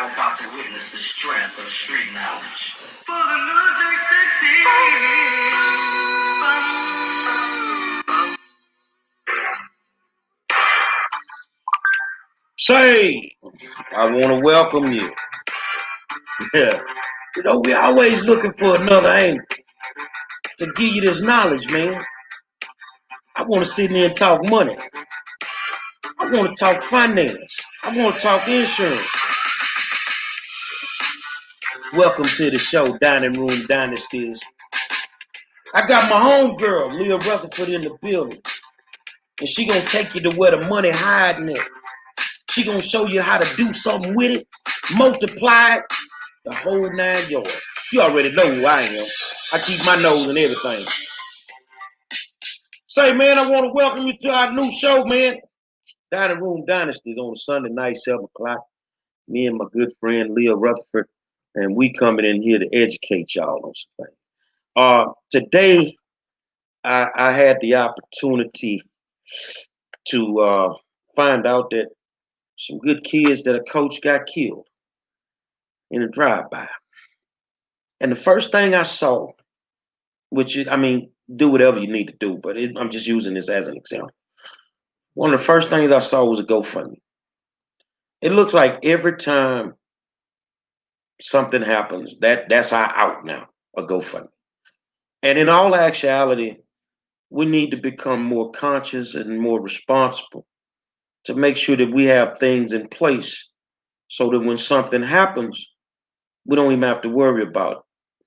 now about to witness the strength of street knowledge. For the New Jack City. Say, I want to welcome you. Yeah. You know, we're always looking for another angle to give you this knowledge, man. I want to sit in there and talk money. I want to talk finance. I want to talk insurance. Welcome to the show, Dining Room Dynasties. I got my homegirl, Lea Rutherford, in the building. And she gonna take you to where the money hiding at. She gonna show you how to do something with it, multiply it, the whole 9 yards. You already know who I am. I keep my nose in everything. Say, man, I want to welcome you to our new show, man. Dining Room Dynasties on Sunday night, 7 o'clock. Me and my good friend, Lea Rutherford, and we coming in here to educate y'all on some things. Today, I had the opportunity to find out that some good kids that a coach got killed in a drive-by. And the first thing I saw, which is, I mean, do whatever you need to do, but I'm just using this as an example. One of the first things I saw was a GoFundMe. It looks like every time something happens, that's our out now, a GoFundMe. And in all actuality, we need to become more conscious and more responsible to make sure that we have things in place so that when something happens, we don't even have to worry about it.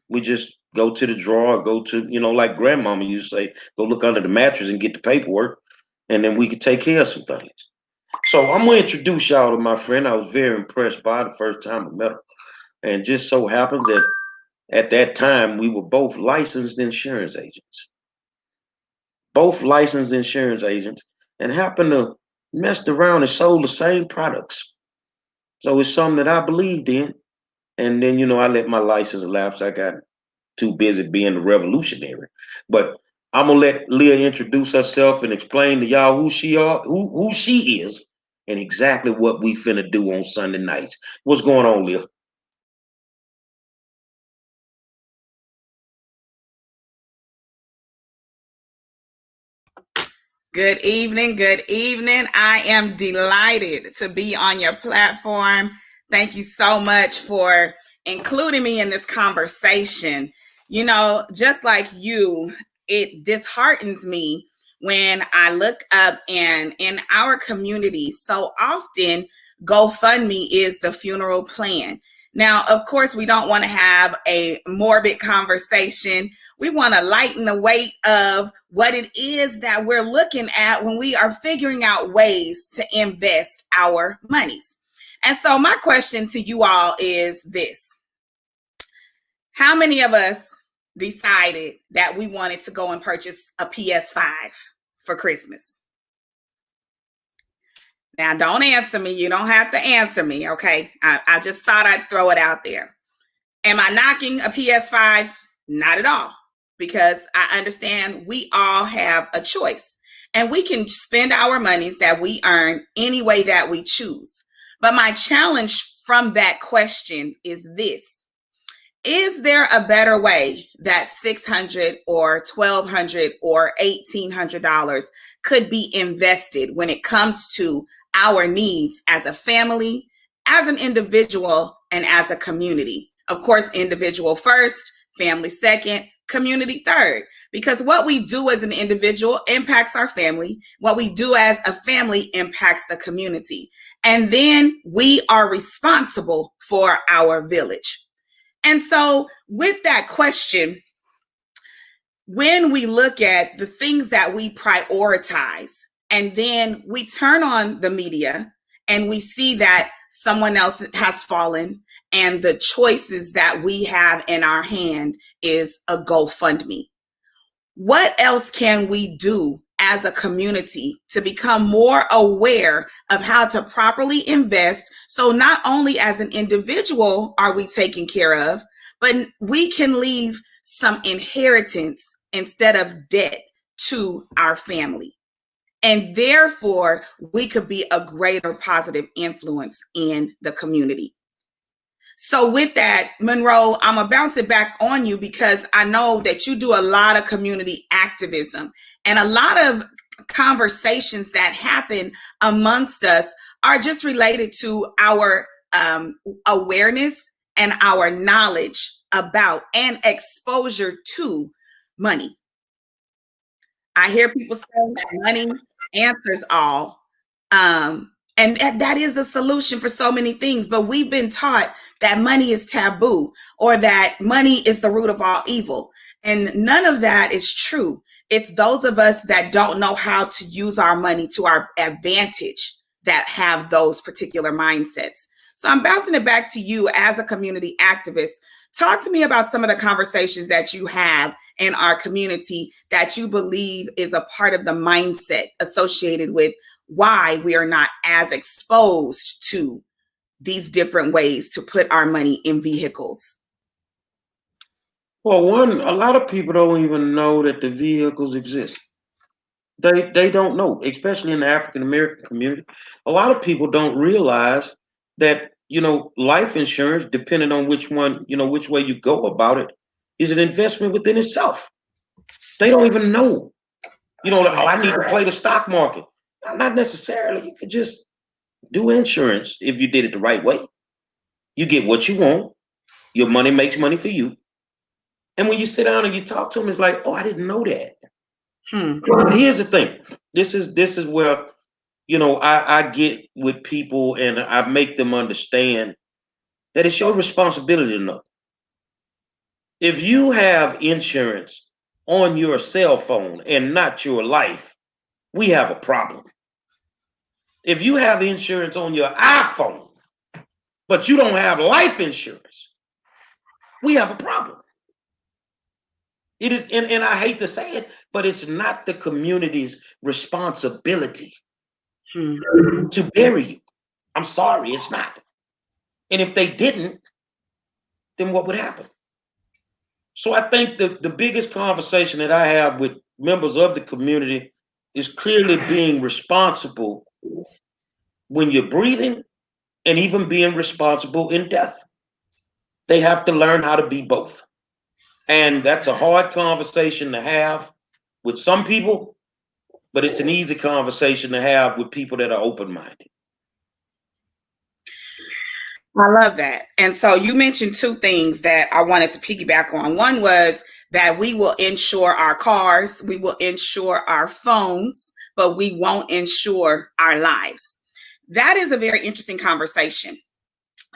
We just go to the drawer, go to, like grandmama used to say, go look under the mattress and get the paperwork, and then we could take care of some things. So I'm going to introduce y'all to my friend. I was very impressed by the first time I met her. And just so happens that at that time, we were both licensed insurance agents. Both licensed insurance agents, and happened to messed around and sold the same products. So it's something that I believed in. And then, I let my license lapse. I got too busy being a revolutionary. But I'm gonna let Lea introduce herself and explain to y'all who she is, and exactly what we finna do on Sunday nights. What's going on, Lea? Good evening. Good evening. I am delighted to be on your platform. Thank you so much for including me in this conversation. Just like you, it disheartens me when I look up and in our community, so often GoFundMe is the funeral plan. Now, of course, we don't want to have a morbid conversation. We want to lighten the weight of what it is that we're looking at when we are figuring out ways to invest our monies. And so my question to you all is this. How many of us decided that we wanted to go and purchase a PS5 for Christmas? Now, don't answer me. You don't have to answer me, okay? I just thought I'd throw it out there. Am I knocking a PS5? Not at all, because I understand we all have a choice, and we can spend our monies that we earn any way that we choose. But my challenge from that question is this. Is there a better way that $600 or $1,200 or $1,800 could be invested when it comes to our needs as a family, as an individual, and as a community? Of course, individual first, family second, community third, because what we do as an individual impacts our family. What we do as a family impacts the community. And then we are responsible for our village. And so with that question, when we look at the things that we prioritize, and then we turn on the media and we see that someone else has fallen, and the choices that we have in our hand is a GoFundMe. What else can we do as a community to become more aware of how to properly invest? So not only as an individual are we taken care of, but we can leave some inheritance instead of debt to our family. And therefore, we could be a greater positive influence in the community. So with that, Monroe, I'm gonna bounce it back on you because I know that you do a lot of community activism and a lot of conversations that happen amongst us are just related to our awareness and our knowledge about and exposure to money. I hear people say money answers all. And that is the solution for so many things. But we've been taught that money is taboo or that money is the root of all evil. And none of that is true. It's those of us that don't know how to use our money to our advantage that have those particular mindsets. So I'm bouncing it back to you as a community activist. Talk to me about some of the conversations that you have in our community that you believe is a part of the mindset associated with why we are not as exposed to these different ways to put our money in vehicles. Well, one, a lot of people don't even know that the vehicles exist. They don't know, especially in the African American community. A lot of people don't realize that, life insurance, depending on which one, which way you go about it, is an investment within itself. They don't even know, I need to play the stock market. Not necessarily. You could just do insurance if you did it the right way. You get what you want. Your money makes money for you. And when you sit down and you talk to them, it's like, oh, I didn't know that. Here's the thing. This is where, I get with people and I make them understand that it's your responsibility to know. If you have insurance on your cell phone and not your life, we have a problem. If you have insurance on your iPhone, but you don't have life insurance, we have a problem. It is, and I hate to say it, but it's not the community's responsibility to bury you. I'm sorry, it's not. And if they didn't, then what would happen? So I think the biggest conversation that I have with members of the community is clearly being responsible when you're breathing and even being responsible in death. They have to learn how to be both. And that's a hard conversation to have with some people, but it's an easy conversation to have with people that are open-minded. I love that. And so you mentioned two things that I wanted to piggyback on. One was that we will insure our cars, we will insure our phones, but we won't insure our lives. That is a very interesting conversation.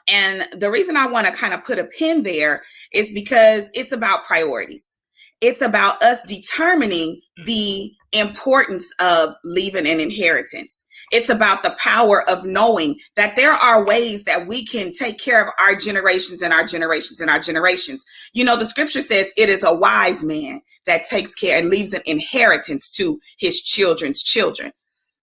And the reason I want to kind of put a pin there is because it's about priorities. It's about us determining the importance of leaving an inheritance. It's about the power of knowing that there are ways that we can take care of our generations and our generations and our generations. The scripture says it is a wise man that takes care and leaves an inheritance to his children's children.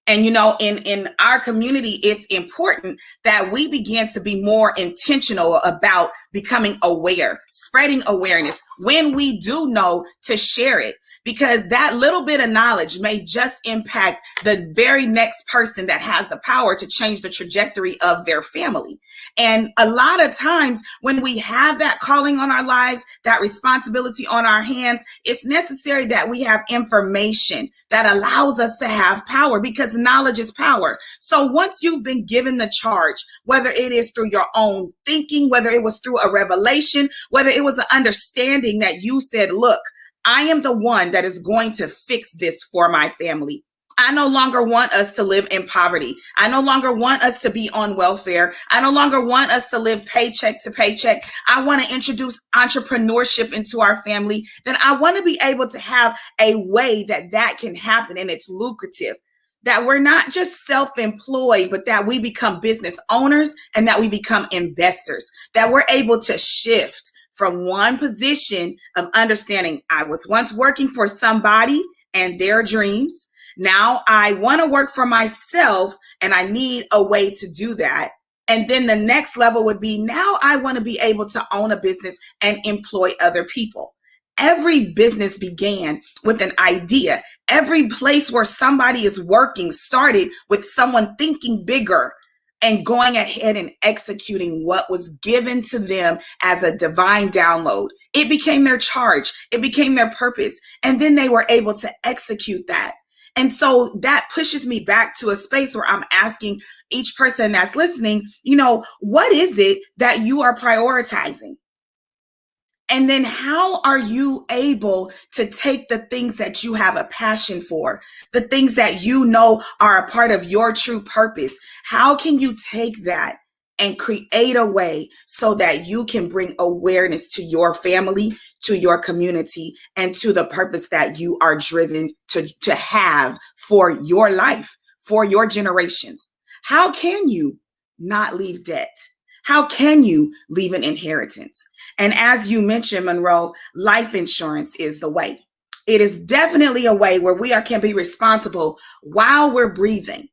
And, in our community, it's important that we begin to be more intentional about becoming aware, spreading awareness when we do know to share it, because that little bit of knowledge may just impact the very next person that has the power to change the trajectory of their family. And a lot of times when we have that calling on our lives, that responsibility on our hands, it's necessary that we have information that allows us to have power, because knowledge is power. So once you've been given the charge, whether it is through your own thinking, whether it was through a revelation, whether it was an understanding that you said, look, I am the one that is going to fix this for my family. I no longer want us to live in poverty. I no longer want us to be on welfare. I no longer want us to live paycheck to paycheck. I want to introduce entrepreneurship into our family. Then I want to be able to have a way that can happen, and it's lucrative. That we're not just self-employed, but that we become business owners and that we become investors, that we're able to shift from one position of understanding I was once working for somebody and their dreams. Now I want to work for myself and I need a way to do that. And then the next level would be, now I want to be able to own a business and employ other people. Every business began with an idea. Every place where somebody is working started with someone thinking bigger and going ahead and executing what was given to them as a divine download. It became their charge. It became their purpose. And then they were able to execute that. And so that pushes me back to a space where I'm asking each person that's listening, what is it that you are prioritizing? And then how are you able to take the things that you have a passion for, the things that you know are a part of your true purpose? How can you take that and create a way so that you can bring awareness to your family, to your community, and to the purpose that you are driven to have for your life, for your generations? How can you not leave debt? How can you leave an inheritance? And as you mentioned, Monroe, life insurance is the way. It is definitely a way where can be responsible while we're breathing.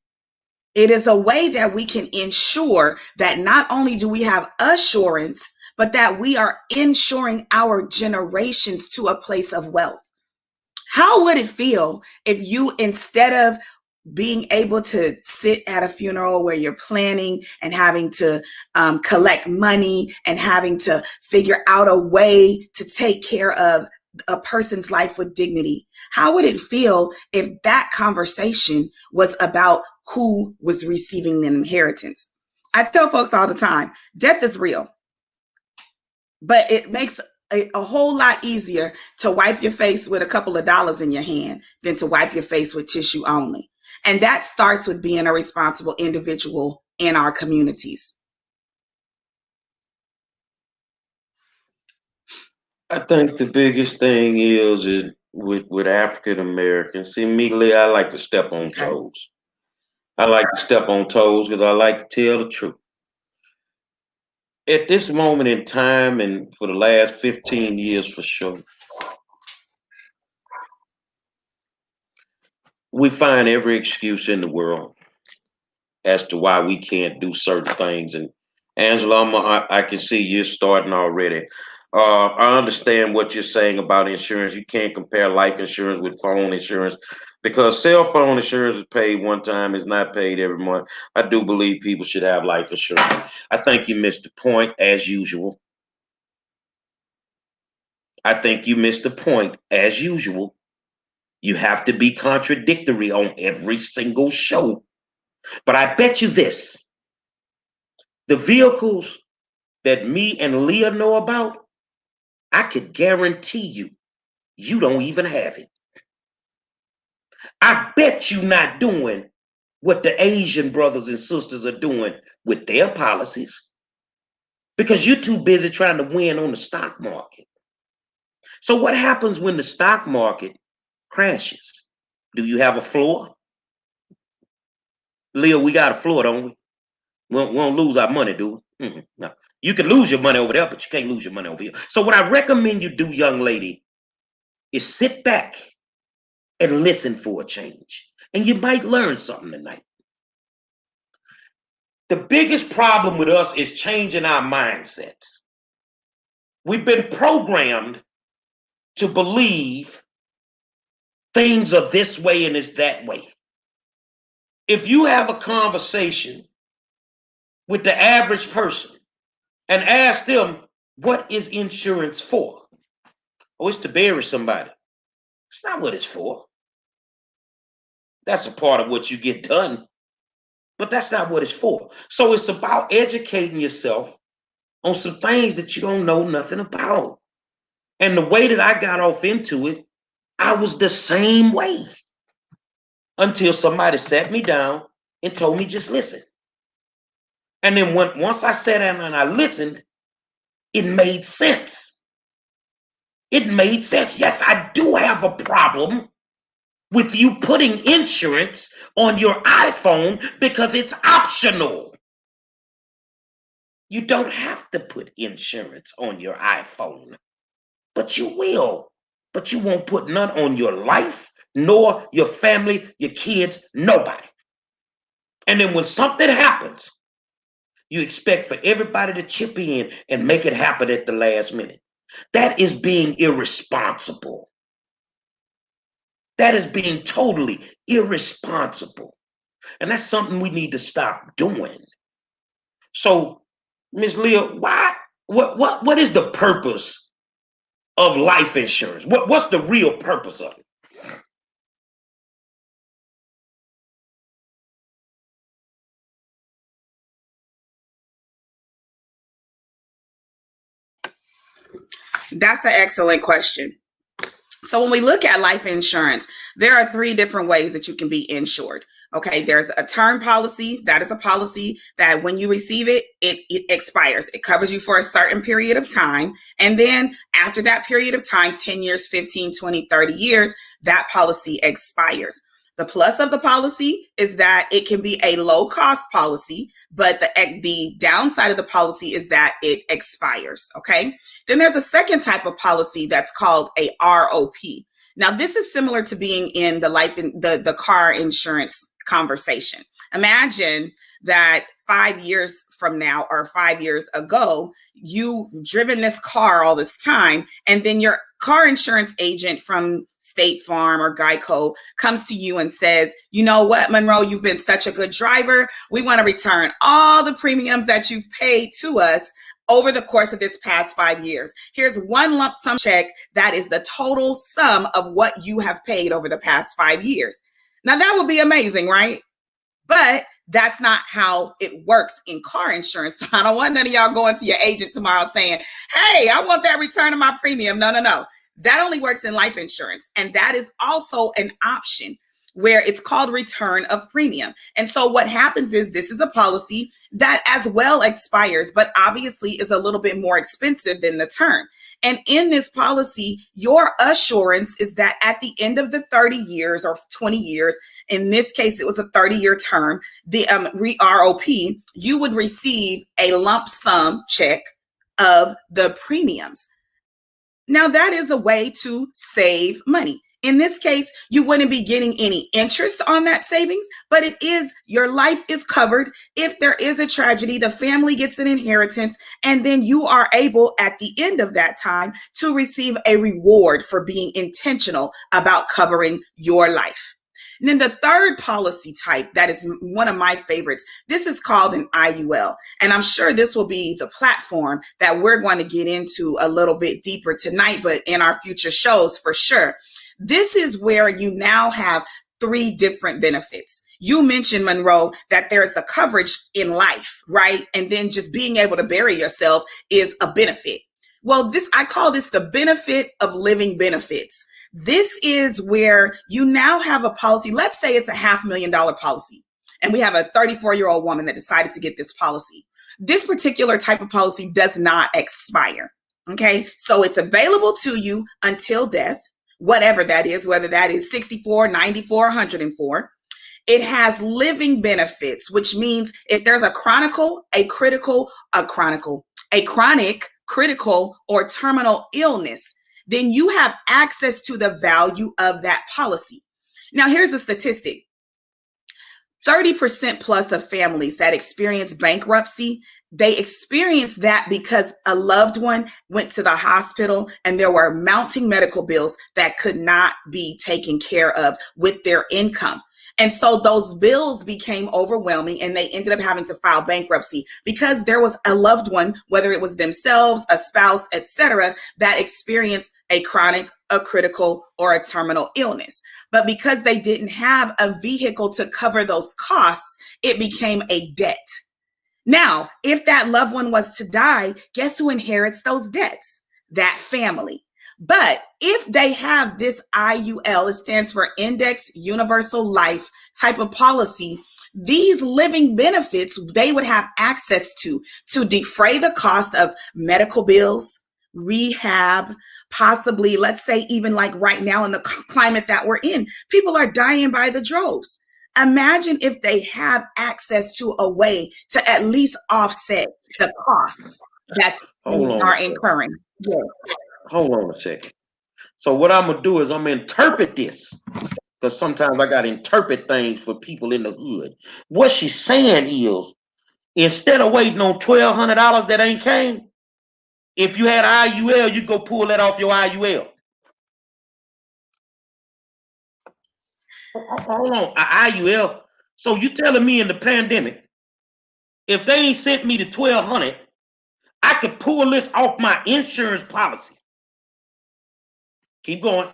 It is a way that we can ensure that not only do we have assurance, but that we are ensuring our generations to a place of wealth. How would it feel if you, instead of being able to sit at a funeral where you're planning and having to collect money and having to figure out a way to take care of a person's life with dignity, how would it feel if that conversation was about who was receiving the inheritance? I tell folks all the time, death is real, but it makes a whole lot easier to wipe your face with a couple of dollars in your hand than to wipe your face with tissue only. And that starts with being a responsible individual in our communities. I think the biggest thing is with African Americans. See, me, Lee, I like to step on toes. I like to step on toes because I like to tell the truth. At this moment in time, and for the last 15 years for sure, we find every excuse in the world as to why we can't do certain things. And Angela, I can see you're starting already. I understand what you're saying about insurance. You can't compare life insurance with phone insurance because cell phone insurance is paid one time, is not paid every month. I do believe people should have life insurance. I think you missed the point as usual. I think you missed the point as usual. You have to be contradictory on every single show. But I bet you this, the vehicles that me and Leah know about, I could guarantee you don't even have it. I bet you not doing what the Asian brothers and sisters are doing with their policies because you're too busy trying to win on the stock market. So what happens when the stock market crashes? Do you have a floor? Leah, we got a floor, don't we? We won't lose our money, do we? No. You can lose your money over there, but you can't lose your money over here. So what I recommend you do, young lady, is sit back and listen for a change. And you might learn something tonight. The biggest problem with us is changing our mindsets. We've been programmed to believe things are this way and it's that way. If you have a conversation with the average person and ask them, what is insurance for? Oh, it's to bury somebody. It's not what it's for. That's a part of what you get done, but that's not what it's for. So it's about educating yourself on some things that you don't know nothing about. And the way that I got off into it, I was the same way until somebody sat me down and told me, just listen. And then once I sat down and I listened, it made sense. It made sense. Yes, I do have a problem with you putting insurance on your iPhone because it's optional. You don't have to put insurance on your iPhone, but you will. But you won't put none on your life, nor your family, your kids, nobody. And then when something happens, you expect for everybody to chip in and make it happen at the last minute. That is being irresponsible. That is being totally irresponsible. And that's something we need to stop doing. So, Miss Leah, what is the purpose of life insurance? What's the real purpose of it? That's an excellent question. So when we look at life insurance, there are three different ways that you can be insured. Okay, there's a term policy. That is a policy that when you receive it, it expires. It covers you for a certain period of time. And then after that period of time, 10 years, 15, 20, 30 years, that policy expires. The plus of the policy is that it can be a low cost policy, but the downside of the policy is that it expires. Okay. Then there's a second type of policy that's called a ROP. Now, this is similar to being in the car insurance conversation. Imagine that 5 years from now or 5 years ago, you've driven this car all this time, and then your car insurance agent from State Farm or Geico comes to you and says, you know what, Monroe, you've been such a good driver. We want to return all the premiums that you've paid to us over the course of this past 5 years. Here's one lump sum check that is the total sum of what you have paid over the past 5 years. Now, that would be amazing, right? But that's not how it works in car insurance. I don't want none of y'all going to your agent tomorrow saying, hey, I want that return of my premium. No. That only works in life insurance. And that is also an option where it's called return of premium. And so what happens is this is a policy that as well expires, but obviously is a little bit more expensive than the term. And in this policy, your assurance is that at the end of the 30 years or 20 years, in this case, it was a 30-year term, the ROP, you would receive a lump sum check of the premiums. Now, that is a way to save money. In this case, you wouldn't be getting any interest on that savings, but it is, your life is covered. If there is a tragedy, the family gets an inheritance, and then you are able at the end of that time to receive a reward for being intentional about covering your life. And then the third policy type, that is one of my favorites, this is called an IUL. And I'm sure this will be the platform that we're going to get into a little bit deeper tonight, but in our future shows for sure. This is where you now have three different benefits. You mentioned, Monroe, that there's the coverage in life, right? And then just being able to bury yourself is a benefit. Well, I call this the benefit of living benefits. This is where you now have a policy. Let's say it's a $500,000 policy, and we have a 34-year-old woman that decided to get this policy. This particular type of policy does not expire. Okay, so it's available to you until death, whatever that is, whether that is 64, 94, 104. It has living benefits, which means if there's a chronic, critical, or terminal illness, then you have access to the value of that policy. Now, here's a statistic. 30% plus of families that experience bankruptcy, they experience that because a loved one went to the hospital and there were mounting medical bills that could not be taken care of with their income. And so those bills became overwhelming and they ended up having to file bankruptcy because there was a loved one, whether it was themselves, a spouse, etc., that experienced a chronic, a critical, or a terminal illness. But because they didn't have a vehicle to cover those costs, it became a debt. Now, if that loved one was to die, guess who inherits those debts? That family. But if they have this IUL, it stands for Index Universal Life type of policy, these living benefits they would have access to defray the cost of medical bills, rehab, possibly, let's say, even like right now in the climate that we're in, people are dying by the droves. Imagine if they have access to a way to at least offset the costs that are incurring. Yeah. Hold on a second. So what I'm going to do is I'm going to interpret this, because sometimes I got to interpret things for people in the hood. What she's saying is, instead of waiting on $1,200 that ain't came, if you had IUL, you go pull that off your IUL. Hold on, IUL. So you telling me in the pandemic, If they ain't sent me the $1,200, I could pull this off my insurance policy. Keep going.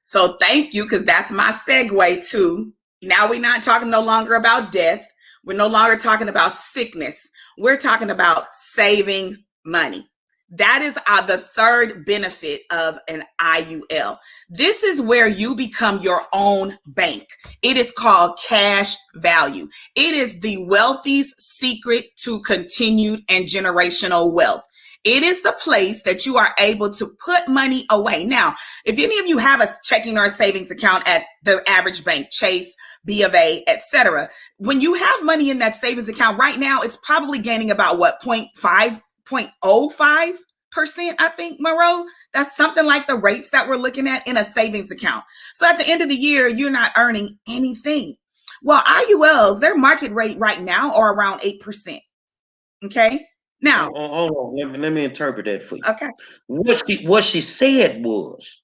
So thank you, because that's my segue to, now we're not talking no longer about death. We're no longer talking about sickness. We're talking about saving money. That is the third benefit of an IUL. This is where you become your own bank. It is called cash value. It is the wealthy's secret to continued and generational wealth. It is the place that you are able to put money away. Now, if any of you have a checking or a savings account at the average bank, Chase, B of A, etc., when you have money in that savings account right now, it's probably gaining about what, 0.05%, I think, Monroe. That's something like the rates that we're looking at in a savings account. So at the end of the year, you're not earning anything. Well, IULs, their market rate right now are around 8%. Okay. Now, hold on. Let me interpret that for you. Okay. What she said was,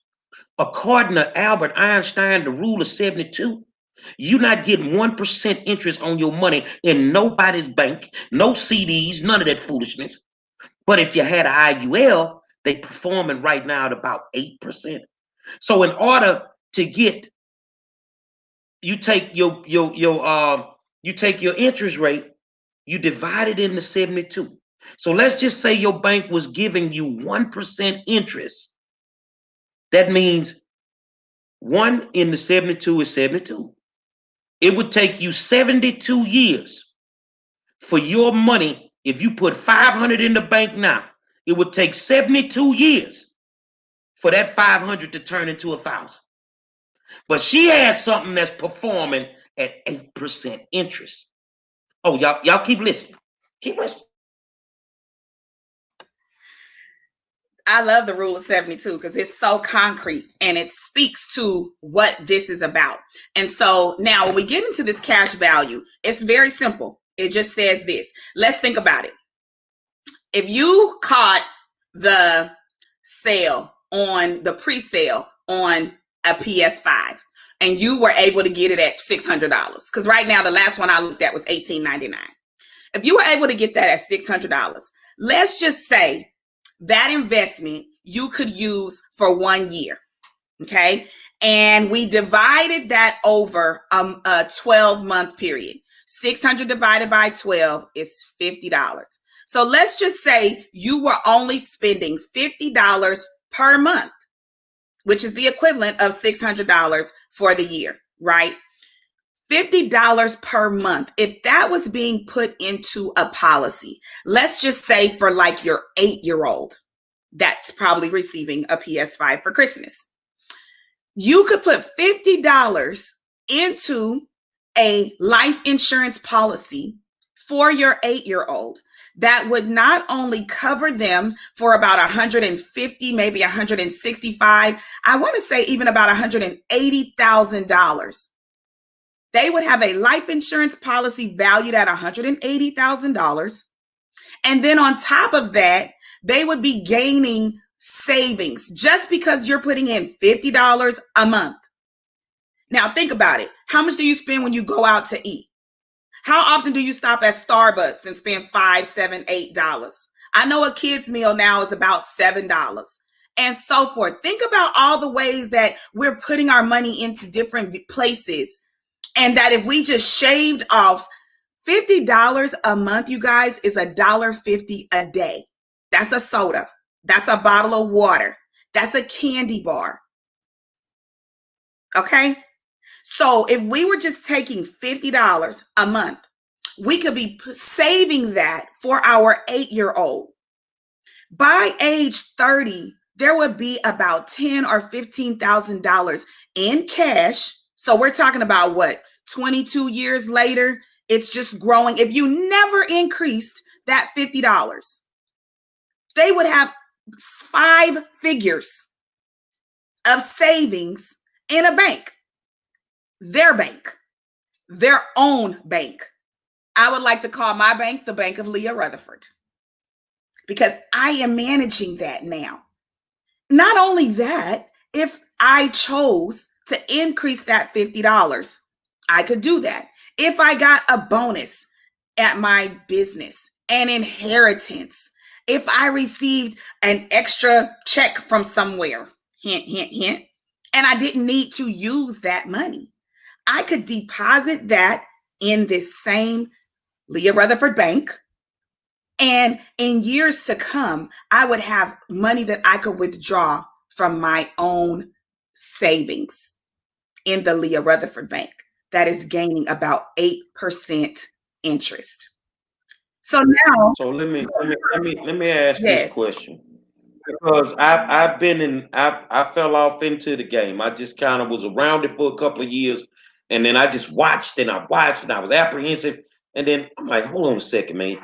according to Albert Einstein, the rule of 72, you're not getting 1% interest on your money in nobody's bank, no CDs, none of that foolishness. But if you had an IUL, they performing right now at about 8%. So in order to get, you take your interest rate, you divide it into 72. So let's just say your bank was giving you 1% interest. That means 1 into 72 is 72. It would take you 72 years for your money. If you put 500 in the bank now, it would take 72 years for that 500 to turn into 1,000. But she has something that's performing at 8% interest. Oh, y'all keep listening. Keep listening. I love the rule of 72 because it's so concrete and it speaks to what this is about. And so now when we get into this cash value, it's very simple. It just says this. Let's think about it. If you caught the sale on the pre-sale on a PS5 and you were able to get it at $600, because right now the last one I looked at was $18.99. If you were able to get that at $600, let's just say that investment you could use for 1 year, okay? And we divided that over a 12-month period. 600 divided by 12 is $50. So let's just say you were only spending $50 per month, which is the equivalent of $600 for the year, right? $50 per month. If that was being put into a policy, let's just say for like your 8-year-old, that's probably receiving a PS5 for Christmas. You could put $50 into a life insurance policy for your 8-year-old that would not only cover them for about 150, maybe 165, I want to say even about $180,000. They would have a life insurance policy valued at $180,000. And then on top of that, they would be gaining savings just because you're putting in $50 a month. Now think about it. How much do you spend when you go out to eat? How often do you stop at Starbucks and spend $5, $7, $8? I know a kid's meal now is about $7 and so forth. Think about all the ways that we're putting our money into different places. And that if we just shaved off $50 a month, you guys, is $1.50 a day. That's a soda. That's a bottle of water. That's a candy bar. Okay? So if we were just taking $50 a month, we could be saving that for our 8-year-old. By age 30, there would be about $10,000 or $15,000 in cash. So we're talking about what, 22 years later, it's just growing. If you never increased that $50, they would have 5 figures of savings in a bank, their own bank. I would like to call my bank the Bank of Lea Rutherford because I am managing that now. Not only that, if I chose to increase that $50, I could do that. If I got a bonus at my business, an inheritance, if I received an extra check from somewhere, hint, hint, hint, and I didn't need to use that money, I could deposit that in this same Lea Rutherford bank. And in years to come, I would have money that I could withdraw from my own savings in the Lea Rutherford bank that is gaining about 8% interest. So now, So let me ask this yes, question, because I fell off into the game. I just kind of was around it for a couple of years, and then I just watched and I watched and I was apprehensive, and then I'm like, hold on a second, man.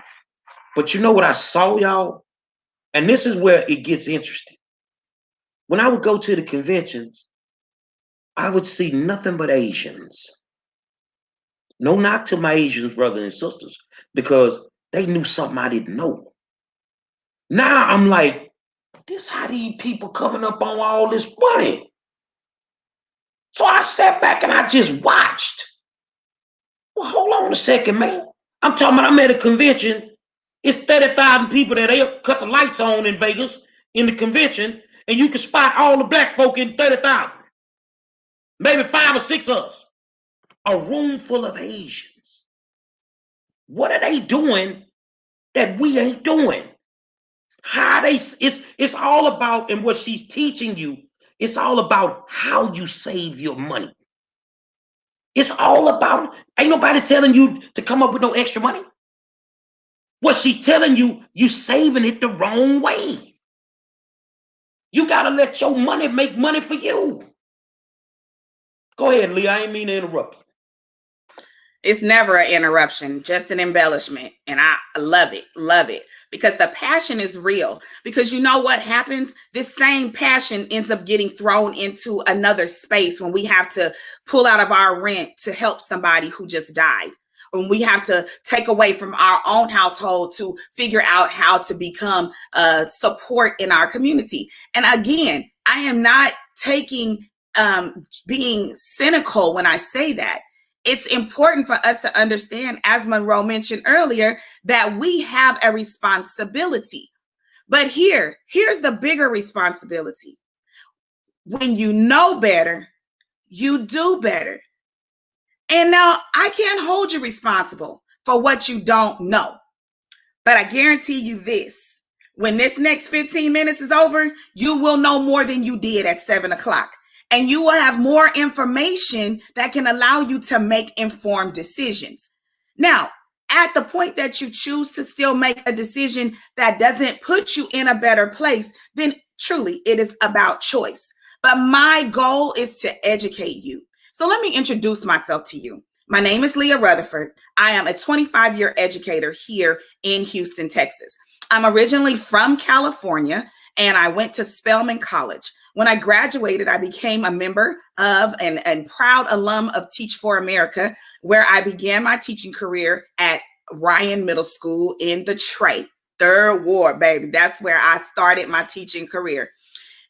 But you know what I saw, y'all? And this is where it gets interesting. When I would go to the conventions, I would see nothing but Asians. No knock to my Asian brothers and sisters, because they knew something I didn't know. Now I'm like, this how these people coming up on all this money. So I sat back and I just watched. Well, hold on a second, man. I'm talking about I'm at a convention. It's 30,000 people that they cut the lights on in Vegas in the convention, and you can spot all the black folk in 30,000. Maybe 5 or 6 of us. A room full of Asians. What are they doing that we ain't doing? How they it's all about, and what she's teaching you, it's all about how you save your money. It's all about, ain't nobody telling you to come up with no extra money. What she telling you, you saving it the wrong way. You gotta let your money make money for you. Go ahead, Lee. I ain't mean to interrupt you. it's never an interruption, just an embellishment. And I love it, because the passion is real. Because you know what happens? This same passion ends up getting thrown into another space when we have to pull out of our rent to help somebody who just died. When we have to take away from our own household to figure out how to become support in our community. And again, I am not being cynical when I say that. It's important for us to understand, as Monroe mentioned earlier, that we have a responsibility. But here's the bigger responsibility. When you know better, you do better. And now I can't hold you responsible for what you don't know. But I guarantee you this, when this next 15 minutes is over, you will know more than you did at 7 o'clock. And you will have more information that can allow you to make informed decisions. Now, at the point that you choose to still make a decision that doesn't put you in a better place, then truly it is about choice. But my goal is to educate you. So let me introduce myself to you. My name is Lea Rutherford. I am a 25-year educator here in Houston, Texas. I'm originally from California, and I went to Spelman College. When I graduated, I became a member of and proud alum of Teach for America, where I began my teaching career at Ryan Middle School in the Trey, Third Ward, baby. That's where I started my teaching career.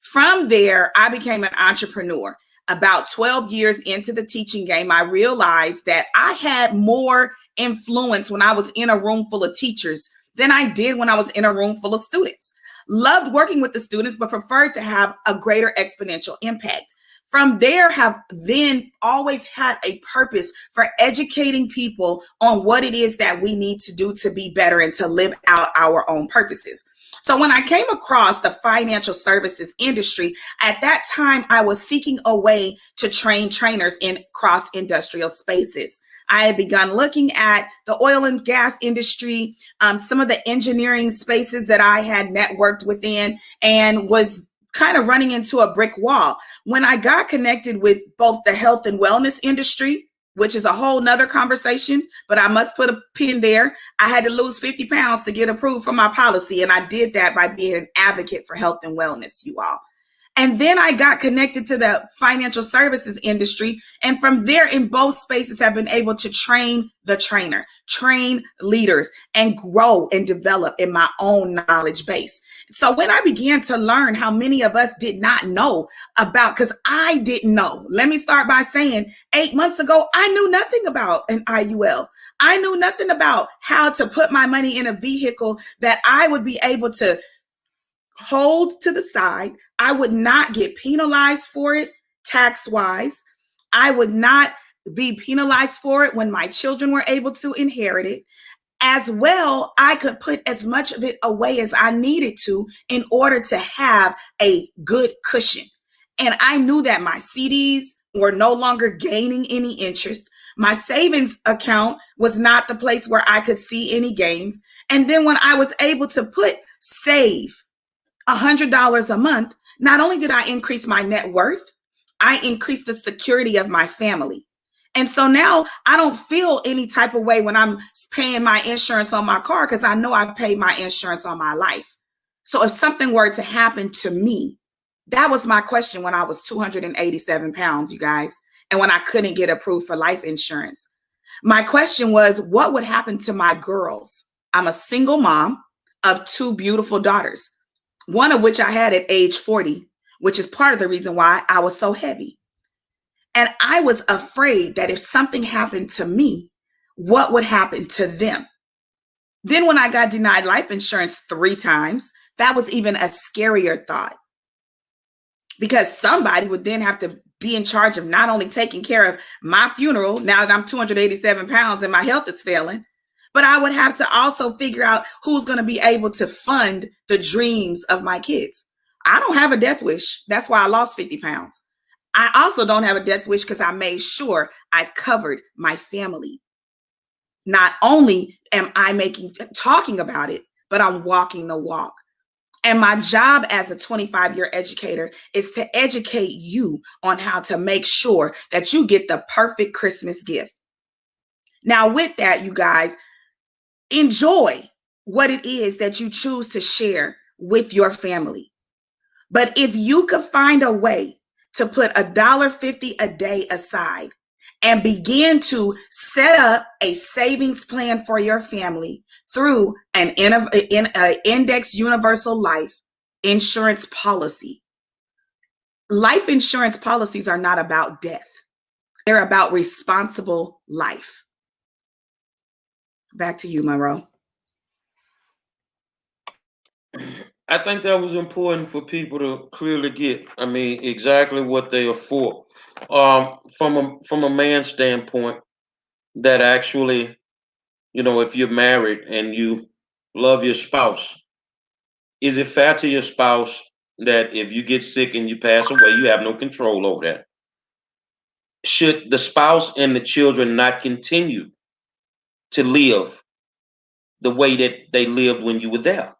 From there, I became an entrepreneur. About 12 years into the teaching game, I realized that I had more influence when I was in a room full of teachers than I did when I was in a room full of students. Loved working with the students, but preferred to have a greater exponential impact. From there, have then always had a purpose for educating people on what it is that we need to do to be better and to live out our own purposes. So when I came across the financial services industry, at that time, I was seeking a way to train trainers in cross-industrial spaces. I had begun looking at the oil and gas industry, some of the engineering spaces that I had networked within, and was kind of running into a brick wall. When I got connected with both the health and wellness industry, which is a whole nother conversation, but I must put a pin there. I had to lose 50 pounds to get approved for my policy. And I did that by being an advocate for health and wellness, you all. And then I got connected to the financial services industry. And from there, in both spaces, have been able to train the trainer, train leaders, and grow and develop in my own knowledge base. So when I began to learn how many of us did not know about, because I didn't know. Let me start by saying 8 months ago, I knew nothing about an IUL. I knew nothing about how to put my money in a vehicle that I would be able to hold to the side. I would not get penalized for it tax wise. I would not be penalized for it when my children were able to inherit it. As well, I could put as much of it away as I needed to in order to have a good cushion. And I knew that my CDs were no longer gaining any interest. My savings account was not the place where I could see any gains. And then when I was able to save $100 a month, not only did I increase my net worth, I increased the security of my family. And so now I don't feel any type of way when I'm paying my insurance on my car, because I know I've paid my insurance on my life. So if something were to happen to me, that was my question when I was 287 pounds, you guys, and when I couldn't get approved for life insurance. My question was, what would happen to my girls? I'm a single mom of 2 beautiful daughters, one of which I had at age 40, which is part of the reason why I was so heavy. And I was afraid that if something happened to me, what would happen to them? Then when I got denied life insurance 3 times, that was even a scarier thought, because somebody would then have to be in charge of not only taking care of my funeral now that I'm 287 pounds and my health is failing, but I would have to also figure out who's going to be able to fund the dreams of my kids. I don't have a death wish. That's why I lost 50 pounds. I also don't have a death wish because I made sure I covered my family. Not only am I talking about it, but I'm walking the walk. And my job as a 25-year educator is to educate you on how to make sure that you get the perfect Christmas gift. Now, with that, you guys, enjoy what it is that you choose to share with your family. But if you could find a way to put $1.50 a day aside and begin to set up a savings plan for your family through an index universal life insurance policy. Life insurance policies are not about death. They're about responsible life. Back to you, Monroe. I think that was important for people to clearly get. I mean, exactly what they are for. From a man's standpoint, that actually, if you're married and you love your spouse, is it fair to your spouse that if you get sick and you pass away, you have no control over that? Should the spouse and the children not continue to live the way that they lived when you were there?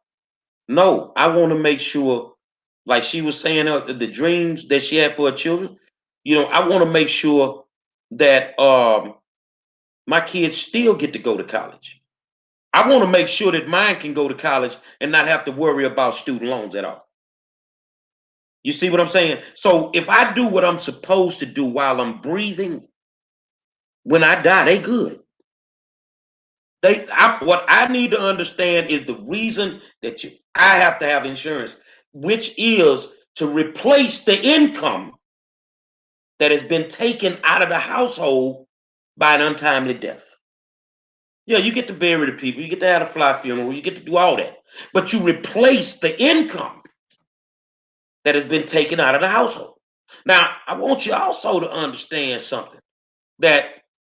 No, I want to make sure, like she was saying, the dreams that she had for her children, I want to make sure that my kids still get to go to college. I want to make sure that mine can go to college and not have to worry about student loans at all. You see what I'm saying? So if I do what I'm supposed to do while I'm breathing, when I die, they good. What I need to understand is the reason that I have to have insurance, which is to replace the income that has been taken out of the household by an untimely death. Yeah, you get to bury the people, you get to have a fly funeral, you get to do all that, but you replace the income that has been taken out of the household. Now, I want you also to understand something, that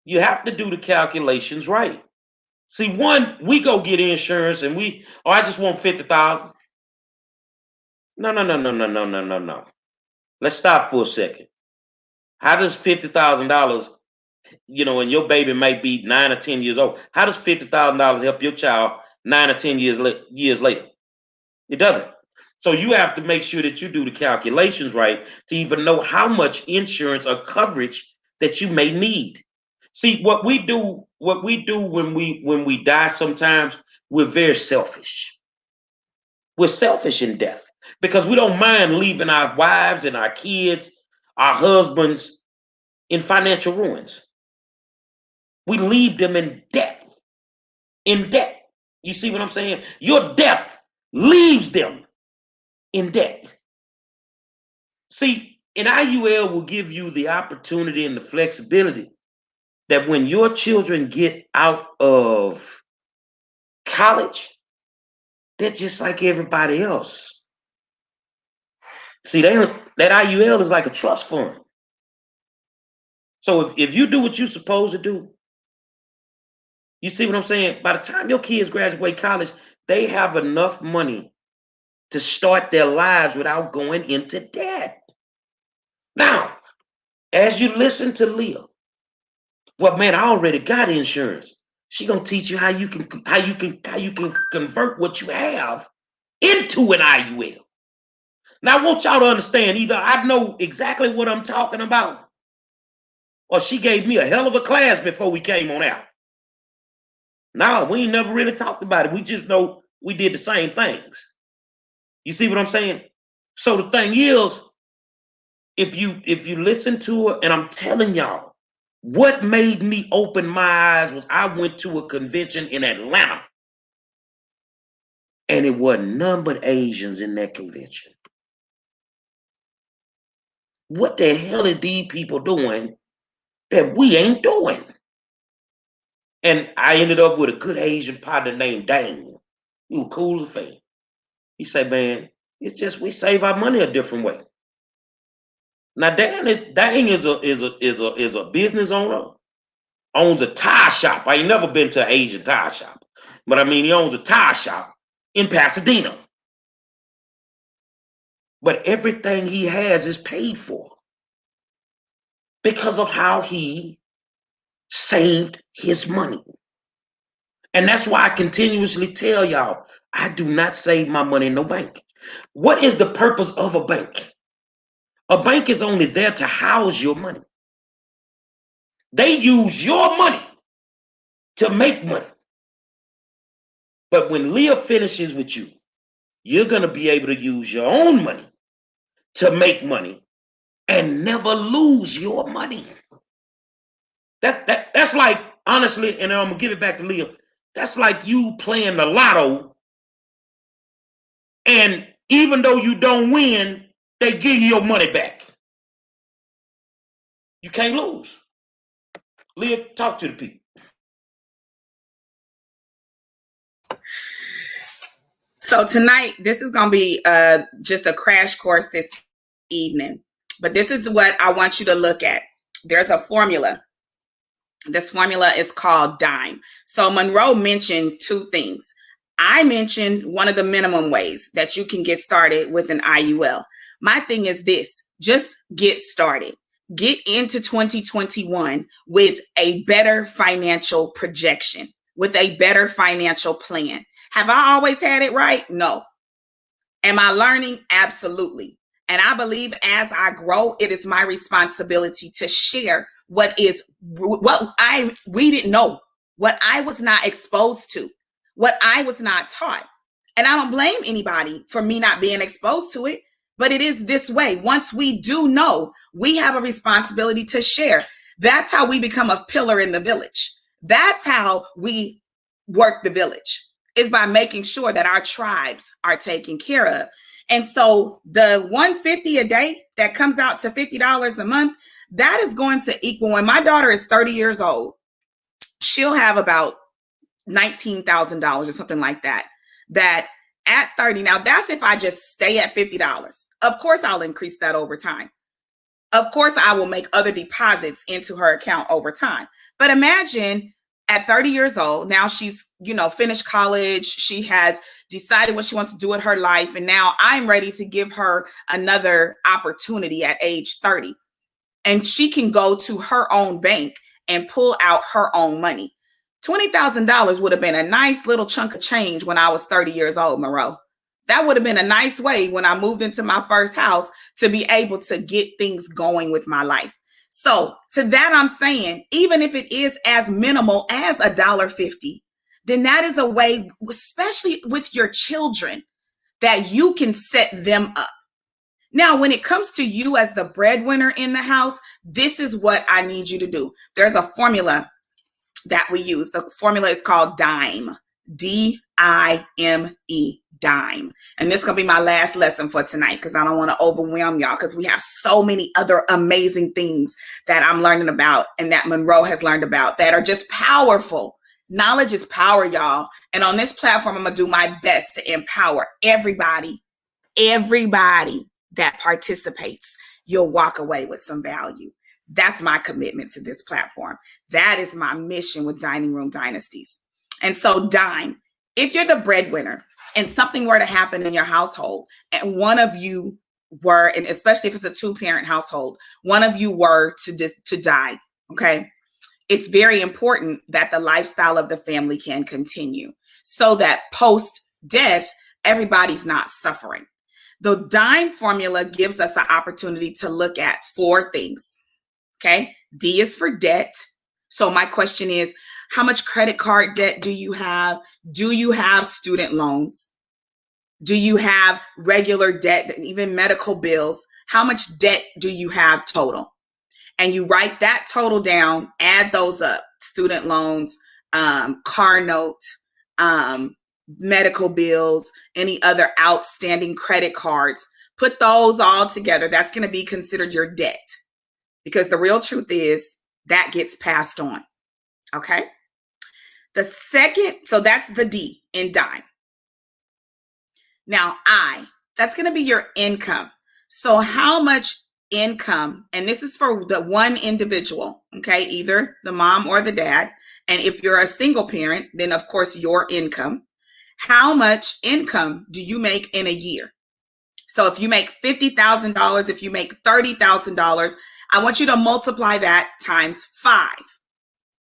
you have to do the calculations right. See, we go get insurance and I just want 50,000. No. Let's stop for a second. How does $50,000, and your baby might be 9 or 10 years old, how does $50,000 help your child 9 or 10 years later? It doesn't. So you have to make sure that you do the calculations right to even know how much insurance or coverage that you may need. See, what we do when we die sometimes, we're very selfish. We're selfish in death because we don't mind leaving our wives and our kids, our husbands in financial ruins. We leave them in debt. In debt. You see what I'm saying? Your death leaves them in debt. See, an IUL will give you the opportunity and the flexibility that when your children get out of college, they're just like everybody else. See, that IUL is like a trust fund. So if you do what you're supposed to do, you see what I'm saying? By the time your kids graduate college, they have enough money to start their lives without going into debt. Now, as you listen to Leah, well, man, I already got insurance. She gonna teach you how you can convert what you have into an IUL. Now, I want y'all to understand, either I know exactly what I'm talking about, or she gave me a hell of a class before we came on out. No, we ain't never really talked about it. We just know we did the same things. You see what I'm saying? So the thing is, if you listen to her, and I'm telling y'all, what made me open my eyes was I went to a convention in Atlanta, and it wasn't none but Asians in that convention. What the hell are these people doing that we ain't doing? And I ended up with a good Asian partner named Dane. He was cool as a fan. He said, man, it's just we save our money a different way. Now, Dane is a business owner, owns a tire shop. I ain't never been to an Asian tire shop, but I mean, he owns a tire shop in Pasadena. But everything he has is paid for because of how he saved his money. And that's why I continuously tell y'all, I do not save my money in no bank. What is the purpose of a bank? A bank is only there to house your money. They use your money to make money. But when Leah finishes with you, you're going to be able to use your own money to make money and never lose your money. That's like, honestly, and I'm going to give it back to Leah, that's like you playing the lotto, and even though you don't win, they give you your money back. You can't lose. Leah, talk to the people. So tonight, this is going to be just a crash course this evening. But this is what I want you to look at. There's a formula. This formula is called DIME. So Monroe mentioned two things. I mentioned one of the minimum ways that you can get started with an IUL. My thing is this: just get started. Get into 2021 with a better financial projection, with a better financial plan. Have I always had it right? No. Am I learning? Absolutely. And I believe as I grow, it is my responsibility to share what we didn't know, what I was not exposed to, what I was not taught. And I don't blame anybody for me not being exposed to it, but it is this way. Once we do know, we have a responsibility to share. That's how we become a pillar in the village. That's how we work the village, is by making sure that our tribes are taken care of. And so the $150 a day that comes out to $50 a month, that is going to equal, when my daughter is 30 years old, she'll have about $19,000 or something like that. That at 30, now that's if I just stay at $50. Of course, I'll increase that over time. Of course, I will make other deposits into her account over time. But imagine at 30 years old, now she's, finished college. She has decided what she wants to do with her life. And now I'm ready to give her another opportunity at age 30. And she can go to her own bank and pull out her own money. $20,000 would have been a nice little chunk of change when I was 30 years old, Monroe. That would have been a nice way when I moved into my first house to be able to get things going with my life. So to that, I'm saying, even if it is as minimal as $1.50, then that is a way, especially with your children, that you can set them up. Now, when it comes to you as the breadwinner in the house, this is what I need you to do. There's a formula that we use. The formula is called DIME, D-I-M-E, DIME. And this is going to be my last lesson for tonight because I don't want to overwhelm y'all because we have so many other amazing things that I'm learning about and that Monroe has learned about that are just powerful. Knowledge is power, y'all. And on this platform, I'm going to do my best to empower everybody that participates. You'll walk away with some value. That's my commitment to this platform. That is my mission with Dining Room Dynasties. And so DIME, if you're the breadwinner and something were to happen in your household and one of you were, and especially if it's a 2-parent household, one of you were to die, okay? It's very important that the lifestyle of the family can continue so that post-death, everybody's not suffering. The DIME formula gives us an opportunity to look at 4 things, okay? D is for debt. So my question is, how much credit card debt do you have? Do you have student loans? Do you have regular debt, even medical bills? How much debt do you have total? And you write that total down, add those up, student loans, car note, medical bills, any other outstanding credit cards, put those all together. That's going to be considered your debt because the real truth is that gets passed on. Okay. The second, so that's the D in DIME. Now that's going to be your income. So how much income, and this is for the one individual, okay, either the mom or the dad. And if you're a single parent, then of course your income. How much income do you make in a year? So if you make $50,000, if you make $30,000, I want you to multiply that times 5.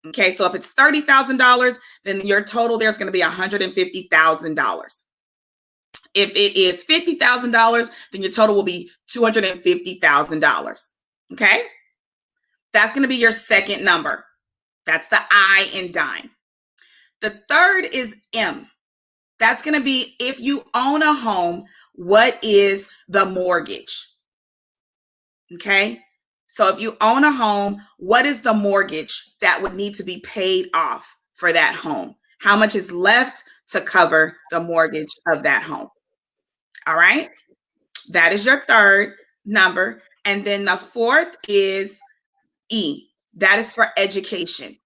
Okay, so if it's $30,000, then your total there's going to be $150,000. If it is $50,000, then your total will be $250,000. Okay, that's going to be your second number. That's the I in DIME. The third is M. That's going to be if you own a home, what is the mortgage? Okay. So if you own a home, what is the mortgage that would need to be paid off for that home? How much is left to cover the mortgage of that home? All right. That is your third number. And then the fourth is E. That is for education.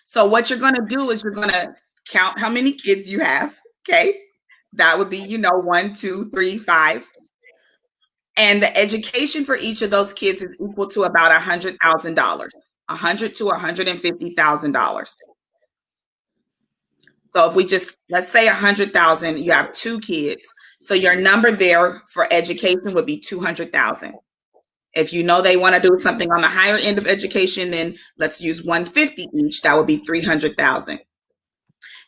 So what you're going to do is you're going to count how many kids you have. Okay. That would be, 1, 2, 3, 5. And the education for each of those kids is equal to about $100,000, $100,000 to $150,000. So if we just, let's say 100,000, you have 2 kids. So your number there for education would be 200,000. If you know they want to do something on the higher end of education, then let's use 150 each. That would be 300,000.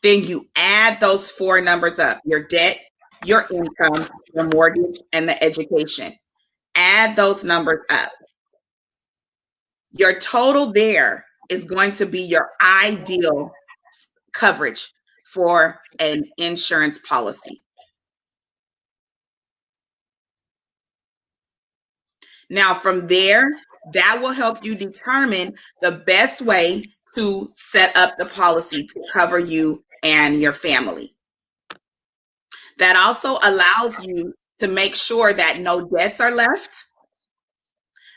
Then you add those 4 numbers up, your debt, your income, your mortgage, and the education. Add those numbers up. Your total there is going to be your ideal coverage for an insurance policy. Now, from there, that will help you determine the best way to set up the policy to cover you and your family. That also allows you to make sure that no debts are left,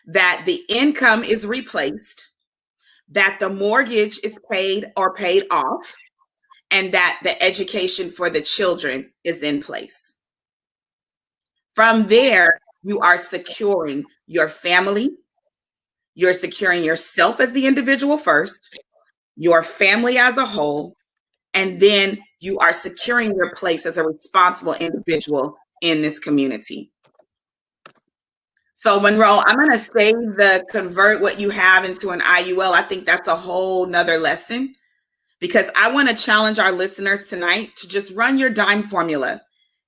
that the income is replaced, that the mortgage is paid or paid off, and that the education for the children is in place. From there, you are securing your family, you're securing yourself as the individual first, your family as a whole, and then you are securing your place as a responsible individual in this community. So Monroe, I'm going to save the convert what you have into an IUL. I think that's a whole nother lesson because I want to challenge our listeners tonight to just run your DIME formula.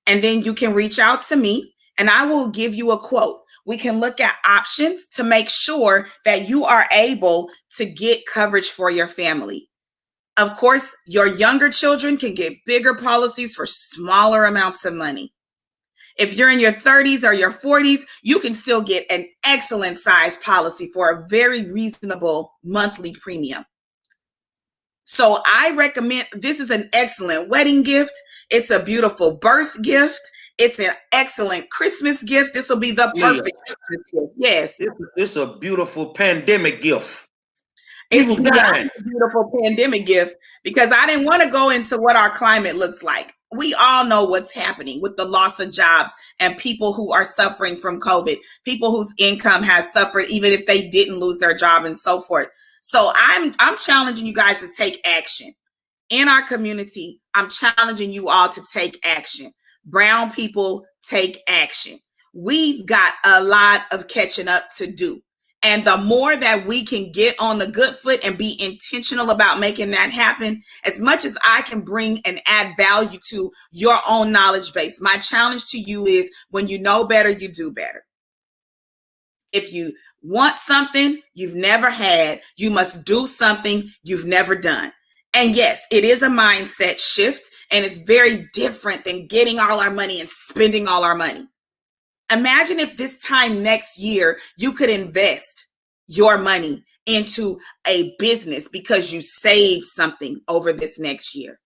And then you can reach out to me and I will give you a quote. We can look at options to make sure that you are able to get coverage for your family. Of course, your younger children can get bigger policies for smaller amounts of money. If you're in your 30s or your 40s, you can still get an excellent size policy for a very reasonable monthly premium. So I recommend, this is an excellent wedding gift. It's a beautiful birth gift. It's an excellent Christmas gift. This will be the perfect Christmas gift. Yes. It's a beautiful pandemic gift. It's a beautiful pandemic gift because I didn't want to go into what our climate looks like. We all know what's happening with the loss of jobs and people who are suffering from COVID, people whose income has suffered even if they didn't lose their job and so forth. So I'm challenging you guys to take action. In our community, I'm challenging you all to take action. Brown people, take action. We've got a lot of catching up to do. And the more that we can get on the good foot and be intentional about making that happen, as much as I can bring and add value to your own knowledge base, my challenge to you is when you know better, you do better. If you want something you've never had, you must do something you've never done. And yes, it is a mindset shift, and it's very different than getting all our money and spending all our money. Imagine if this time next year, you could invest your money into a business because you saved something over this next year.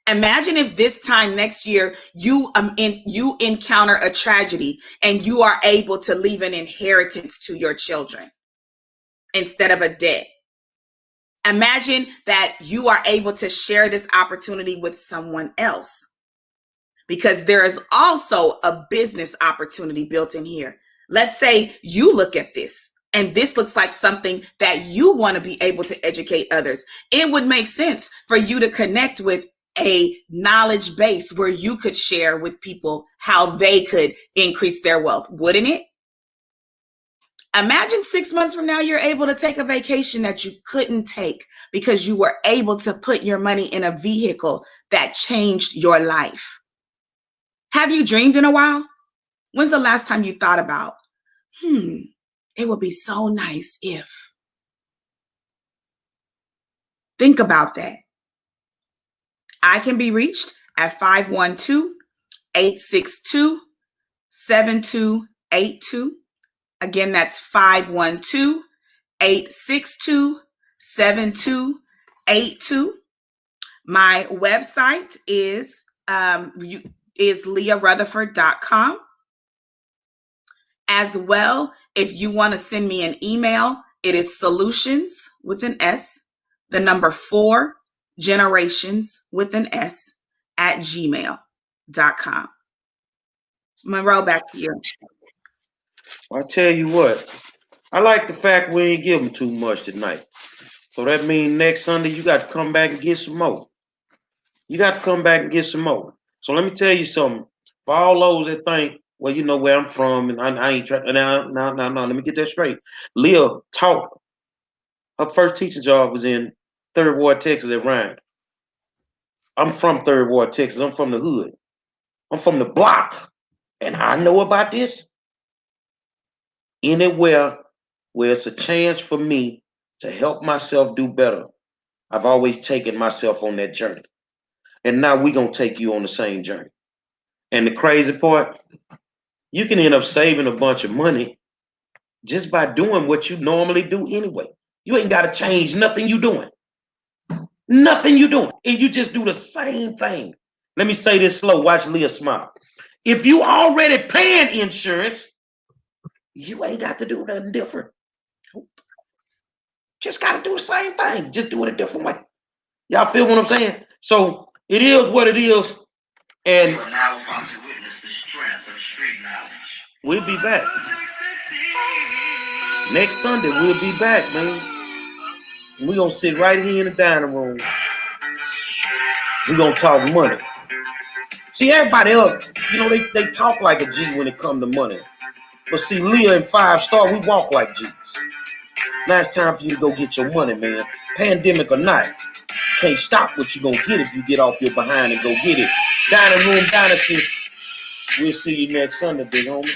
Imagine if this time next year, you encounter a tragedy and you are able to leave an inheritance to your children instead of a debt. Imagine that you are able to share this opportunity with someone else, because there is also a business opportunity built in here. Let's say you look at this and this looks like something that you want to be able to educate others. It would make sense for you to connect with a knowledge base where you could share with people how they could increase their wealth, wouldn't it? Imagine 6 months from now, you're able to take a vacation that you couldn't take because you were able to put your money in a vehicle that changed your life. Have you dreamed in a while? When's the last time you thought about, it would be so nice if? Think about that. I can be reached at 512-862-7282. Again, that's 512-862-7282. My website is learutherford.com. As well, if you want to send me an email, it is solutions with an S, the number 4 generations with an S at gmail.com. Monroe, back to you. I tell you what, I like the fact we ain't give them too much tonight. So that means next Sunday you got to come back and get some more. You got to come back and get some more. So let me tell you something. For all those that think, well, you know where I'm from, and I ain't trying. No. Let me get that straight. Lea taught. Her first teaching job was in 3rd Ward, Texas at Ryan. I'm from 3rd Ward, Texas. I'm from the hood. I'm from the block. And I know about this. Anywhere where it's a chance for me to help myself do better, I've always taken myself on that journey. And now we're going to take you on the same journey. And the crazy part, you can end up saving a bunch of money just by doing what you normally do anyway. You ain't got to change nothing you doing. Nothing you doing. And you just do the same thing. Let me say this slow. Watch Lea smile. If you already paying insurance, you ain't got to do nothing different. Just got to do the same thing. Just do it a different way. Y'all feel what I'm saying? So it is what it is. And you are now about to witness the strength of street knowledge. We'll be back. Next Sunday, we'll be back, man. We're going to sit right here in the dining room. We're going to talk money. See, everybody else, you know, they talk like a G when it comes to money. But see, Lea and 5 Star, we walk like G's. Now it's time for you to go get your money, man. Pandemic or not, can't stop what you're going to get if you get off your behind and go get it. Dining Room Dynasty. We'll see you next Sunday, big homie.